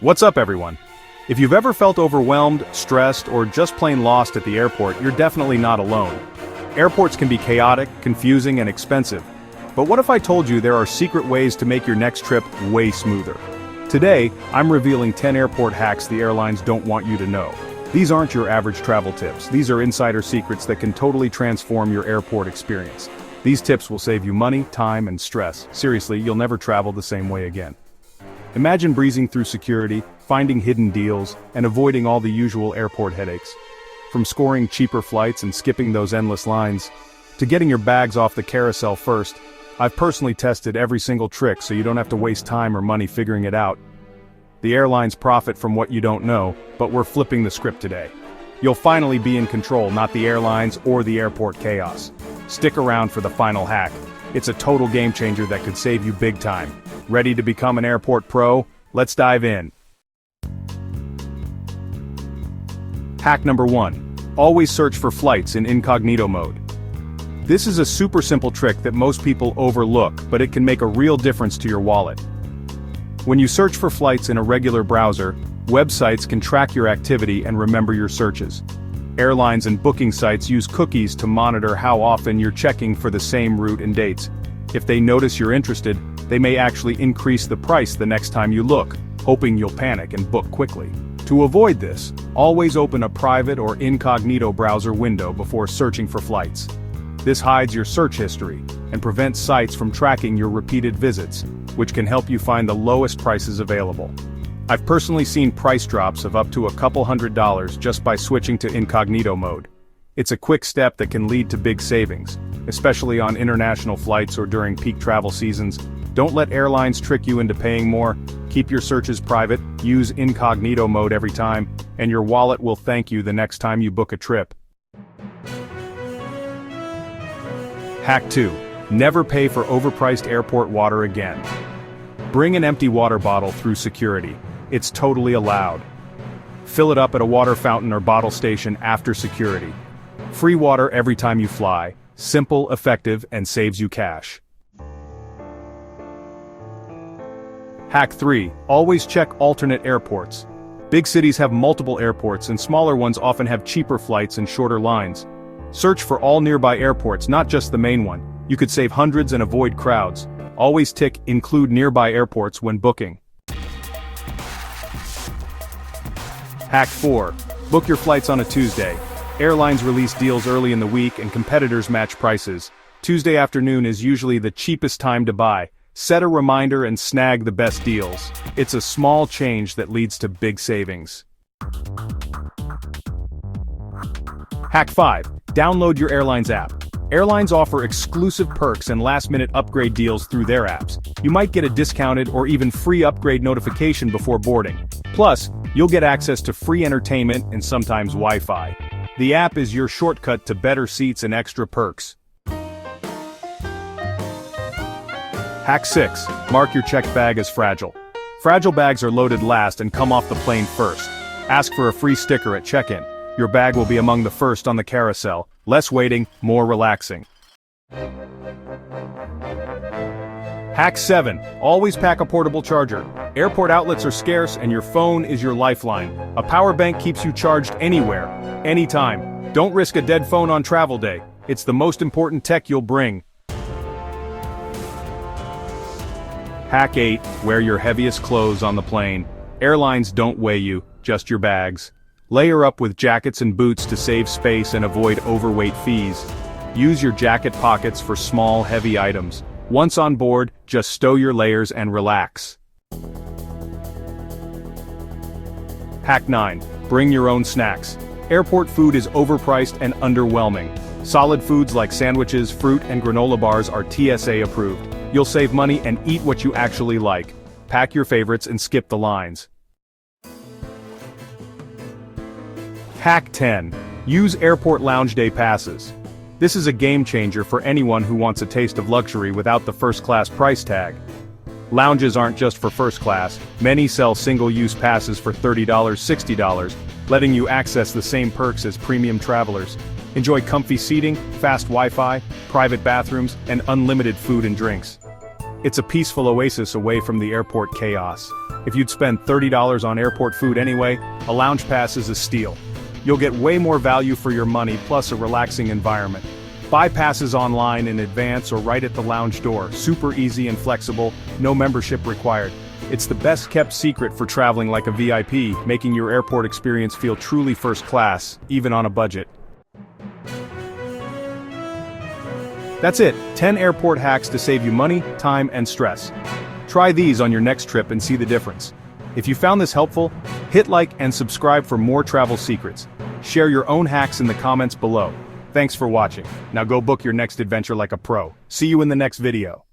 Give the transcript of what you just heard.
What's up, everyone? If you've ever felt overwhelmed, stressed, or just plain lost at the airport, you're definitely not alone. Airports can be chaotic, confusing, and expensive. But what if I told you there are secret ways to make your next trip way smoother? Today, I'm revealing 10 airport hacks the airlines don't want you to know. These aren't your average travel tips. These are insider secrets that can totally transform your airport experience. These tips will save you money, time, and stress. Seriously, you'll never travel the same way again. Imagine breezing through security, finding hidden deals, and avoiding all the usual airport headaches. From scoring cheaper flights and skipping those endless lines, to getting your bags off the carousel first, I've personally tested every single trick so you don't have to waste time or money figuring it out. The airlines profit from what you don't know, but we're flipping the script today. You'll finally be in control, not the airlines or the airport chaos. Stick around for the final hack. It's a total game changer that could save you big time. Ready to become an airport pro? Let's dive in. Hack number 1. Always search for flights in incognito mode. This is a super simple trick that most people overlook, but it can make a real difference to your wallet. When you search for flights in a regular browser, websites can track your activity and remember your searches. Airlines and booking sites use cookies to monitor how often you're checking for the same route and dates. If they notice you're interested, they may actually increase the price the next time you look, hoping you'll panic and book quickly. To avoid this, always open a private or incognito browser window before searching for flights. This hides your search history and prevents sites from tracking your repeated visits, which can help you find the lowest prices available. I've personally seen price drops of up to a couple $100s just by switching to incognito mode. It's a quick step that can lead to big savings, especially on international flights or during peak travel seasons. Don't let airlines trick you into paying more. Keep your searches private, use incognito mode every time, and your wallet will thank you the next time you book a trip. Hack 2. Never pay for overpriced airport water again. Bring an empty water bottle through security. It's totally allowed. Fill it up at a water fountain or bottle station after security. Free water every time you fly. Simple, effective, and saves you cash. Hack 3. Always check alternate airports. Big cities have multiple airports and smaller ones often have cheaper flights and shorter lines. Search for all nearby airports, not just the main one. You could save hundreds and avoid crowds. Always tick Include Nearby Airports when booking. Hack 4. Book your flights on a Tuesday. Airlines release deals early in the week and competitors match prices. Tuesday afternoon is usually the cheapest time to buy. Set a reminder and snag the best deals. It's a small change that leads to big savings. Hack 5. Download your airline's app. Airlines offer exclusive perks and last-minute upgrade deals through their apps. You might get a discounted or even free upgrade notification before boarding. Plus, you'll get access to free entertainment and sometimes Wi-Fi. The app is your shortcut to better seats and extra perks. Hack 6. Mark your checked bag as fragile. Fragile bags are loaded last and come off the plane first. Ask for a free sticker at check-in. Your bag will be among the first on the carousel. Less waiting, more relaxing. Hack 7. Always pack a portable charger. Airport outlets are scarce and your phone is your lifeline. A power bank keeps you charged anywhere, anytime. Don't risk a dead phone on travel day. It's the most important tech you'll bring. Hack 8. Wear your heaviest clothes on the plane. Airlines don't weigh you, just your bags. Layer up with jackets and boots to save space and avoid overweight fees. Use your jacket pockets for small, heavy items. Once on board, just stow your layers and relax. Hack 9. Bring your own snacks. Airport food is overpriced and underwhelming. Solid foods like sandwiches, fruit, and granola bars are TSA approved. You'll save money and eat what you actually like. Pack your favorites and skip the lines. Hack 10. Use airport lounge day passes. This is a game changer for anyone who wants a taste of luxury without the first-class price tag. Lounges aren't just for first class. Many sell single-use passes for $30, $60, letting you access the same perks as premium travelers. Enjoy comfy seating, fast Wi-Fi, private bathrooms, and unlimited food and drinks. It's a peaceful oasis away from the airport chaos. If you'd spend $30 on airport food anyway, a lounge pass is a steal. You'll get way more value for your money plus a relaxing environment. Buy passes online in advance or right at the lounge door, super easy and flexible, no membership required. It's the best kept secret for traveling like a VIP, making your airport experience feel truly first class, even on a budget. That's it, 10 airport hacks to save you money, time, and stress. Try these on your next trip and see the difference. If you found this helpful, hit like and subscribe for more travel secrets. Share your own hacks in the comments below. Thanks for watching. Now go book your next adventure like a pro. See you in the next video.